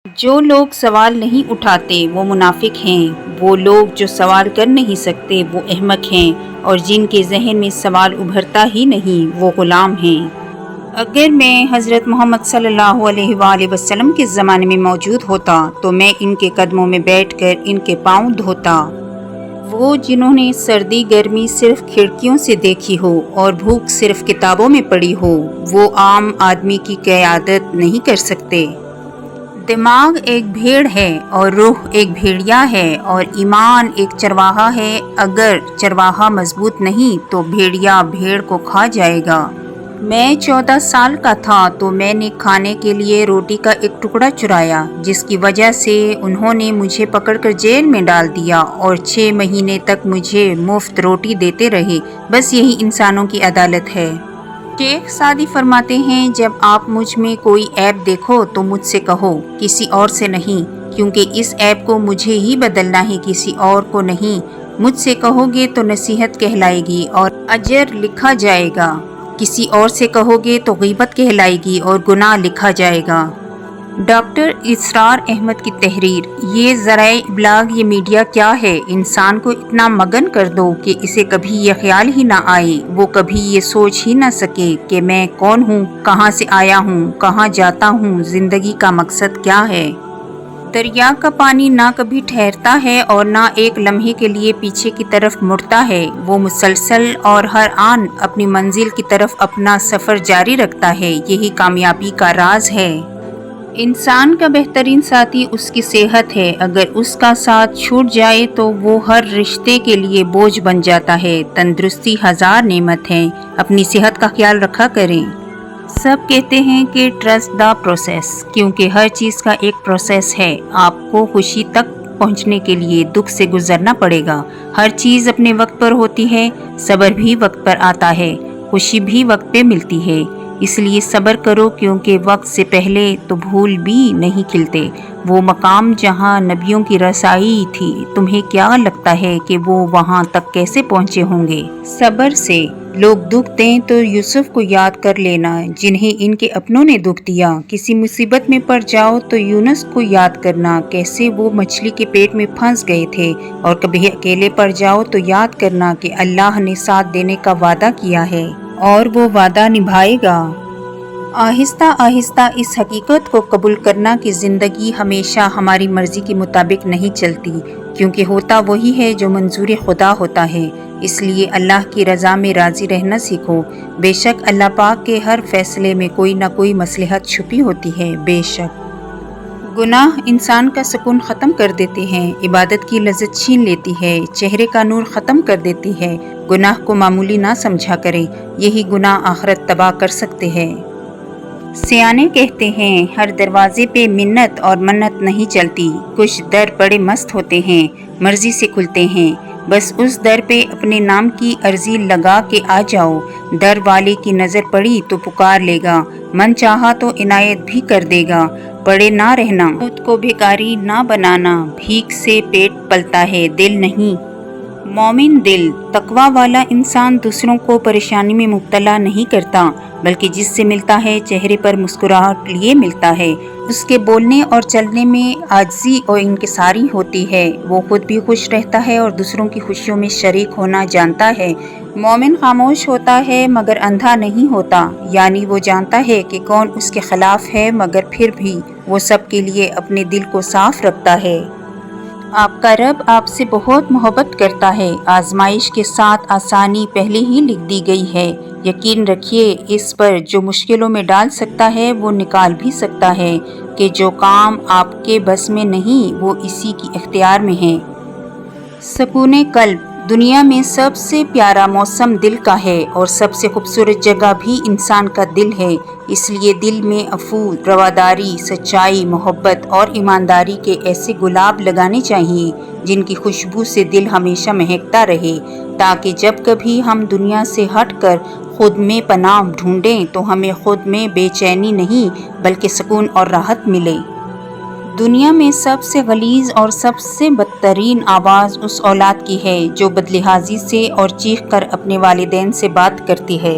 جو لوگ سوال نہیں اٹھاتے وہ منافق ہیں، وہ لوگ جو سوال کر نہیں سکتے وہ احمق ہیں، اور جن کے ذہن میں سوال ابھرتا ہی نہیں وہ غلام ہیں۔ اگر میں حضرت محمد صلی اللہ علیہ وآلہ وسلم کے زمانے میں موجود ہوتا تو میں ان کے قدموں میں بیٹھ کر ان کے پاؤں دھوتا۔ وہ جنہوں نے سردی گرمی صرف کھڑکیوں سے دیکھی ہو اور بھوک صرف کتابوں میں پڑھی ہو، وہ عام آدمی کی قیادت نہیں کر سکتے۔ دماغ ایک بھیڑ ہے اور روح ایک بھیڑیا ہے، اور ایمان ایک چرواہا ہے۔ اگر چرواہا مضبوط نہیں تو بھیڑیا بھیڑ کو کھا جائے گا۔ میں 14 سال کا تھا تو میں نے کھانے کے لیے روٹی کا ایک ٹکڑا چرایا، جس کی وجہ سے انہوں نے مجھے پکڑ کر جیل میں ڈال دیا اور 6 مہینے تک مجھے مفت روٹی دیتے رہے۔ بس یہی انسانوں کی عدالت ہے۔ شیخ سعدی فرماتے ہیں، جب آپ مجھ میں کوئی عیب دیکھو تو مجھ سے کہو، کسی اور سے نہیں، کیونکہ اس عیب کو مجھے ہی بدلنا ہے، کسی اور کو نہیں۔ مجھ سے کہو گے تو نصیحت کہلائے گی اور اجر لکھا جائے گا، کسی اور سے کہو گے تو غیبت کہلائے گی اور گناہ لکھا جائے گا۔ ڈاکٹر اسرار احمد کی تحریر۔ یہ ذرائع ابلاغ، یہ میڈیا کیا ہے؟ انسان کو اتنا مگن کر دو کہ اسے کبھی یہ خیال ہی نہ آئے، وہ کبھی یہ سوچ ہی نہ سکے کہ میں کون ہوں، کہاں سے آیا ہوں، کہاں جاتا ہوں، زندگی کا مقصد کیا ہے۔ دریا کا پانی نہ کبھی ٹھہرتا ہے اور نہ ایک لمحے کے لیے پیچھے کی طرف مڑتا ہے، وہ مسلسل اور ہر آن اپنی منزل کی طرف اپنا سفر جاری رکھتا ہے۔ یہی کامیابی کا راز ہے۔ انسان کا بہترین ساتھی اس کی صحت ہے، اگر اس کا ساتھ چھوٹ جائے تو وہ ہر رشتے کے لیے بوجھ بن جاتا ہے۔ تندرستی 1000 نعمت ہے، اپنی صحت کا خیال رکھا کریں۔ سب کہتے ہیں کہ ٹرسٹ دا پروسیس، کیونکہ ہر چیز کا ایک پروسیس ہے۔ آپ کو خوشی تک پہنچنے کے لیے دکھ سے گزرنا پڑے گا۔ ہر چیز اپنے وقت پر ہوتی ہے، صبر بھی وقت پر آتا ہے، خوشی بھی وقت پہ ملتی ہے۔ اس لیے صبر کرو، کیونکہ وقت سے پہلے تو پھول بھی نہیں کھلتے۔ وہ مقام جہاں نبیوں کی رسائی تھی، تمہیں کیا لگتا ہے کہ وہ وہاں تک کیسے پہنچے ہوں گے؟ صبر سے لوگ دکھ دیں تو یوسف کو یاد کر لینا، جنہیں ان کے اپنوں نے دکھ دیا۔ کسی مصیبت میں پڑ جاؤ تو یونس کو یاد کرنا، کیسے وہ مچھلی کے پیٹ میں پھنس گئے تھے۔ اور کبھی اکیلے پڑ جاؤ تو یاد کرنا کہ اللہ نے ساتھ دینے کا وعدہ کیا ہے اور وہ وعدہ نبھائے گا۔ آہستہ آہستہ اس حقیقت کو قبول کرنا کہ زندگی ہمیشہ ہماری مرضی کے مطابق نہیں چلتی، کیونکہ ہوتا وہی ہے جو منظور خدا ہوتا ہے۔ اس لیے اللہ کی رضا میں راضی رہنا سیکھو۔ بے شک اللہ پاک کے ہر فیصلے میں کوئی نہ کوئی مصلحت چھپی ہوتی ہے۔ بے شک گناہ انسان کا سکون ختم کر دیتے ہیں، عبادت کی لذت چھین لیتی ہے، چہرے کا نور ختم کر دیتی ہے۔ گناہ کو معمولی نہ سمجھا کریں، یہی گناہ آخرت تباہ کر سکتے ہیں۔ سیانے کہتے ہیں، ہر دروازے پہ منت اور منت نہیں چلتی۔ کچھ در بڑے مست ہوتے ہیں، مرضی سے کھلتے ہیں، بس اس در پہ اپنے نام کی عرضی لگا کے آ جاؤ۔ در والے کی نظر پڑی تو پکار لے گا، من چاہا تو عنایت بھی کر دے گا۔ پڑے نہ رہنا، خود کو بھیکاری نہ بنانا، بھیک سے پیٹ پلتا ہے، دل نہیں۔ مومن دل، تقوی والا انسان دوسروں کو پریشانی میں مبتلا نہیں کرتا، بلکہ جس سے ملتا ہے چہرے پر مسکراہٹ لیے ملتا ہے۔ اس کے بولنے اور چلنے میں عاجزی اور انکساری ہوتی ہے، وہ خود بھی خوش رہتا ہے اور دوسروں کی خوشیوں میں شریک ہونا جانتا ہے۔ مومن خاموش ہوتا ہے مگر اندھا نہیں ہوتا، یعنی وہ جانتا ہے کہ کون اس کے خلاف ہے، مگر پھر بھی وہ سب کے لیے اپنے دل کو صاف رکھتا ہے۔ آپ کا رب آپ سے بہت محبت کرتا ہے۔ آزمائش کے ساتھ آسانی پہلے ہی لکھ دی گئی ہے۔ یقین رکھیے اس پر، جو مشکلوں میں ڈال سکتا ہے وہ نکال بھی سکتا ہے، کہ جو کام آپ کے بس میں نہیں وہ اسی کی اختیار میں ہے۔ سکون قلب۔ دنیا میں سب سے پیارا موسم دل کا ہے، اور سب سے خوبصورت جگہ بھی انسان کا دل ہے۔ اس لیے دل میں عفو، رواداری، سچائی، محبت اور ایمانداری کے ایسے گلاب لگانے چاہیے جن کی خوشبو سے دل ہمیشہ مہکتا رہے، تاکہ جب کبھی ہم دنیا سے ہٹ کر خود میں پناہ ڈھونڈیں تو ہمیں خود میں بے چینی نہیں بلکہ سکون اور راحت ملے۔ دنیا میں سب سے غلیظ اور سب سے بدترین آواز اس اولاد کی ہے جو بدلحاظی سے اور چیخ کر اپنے والدین سے بات کرتی ہے۔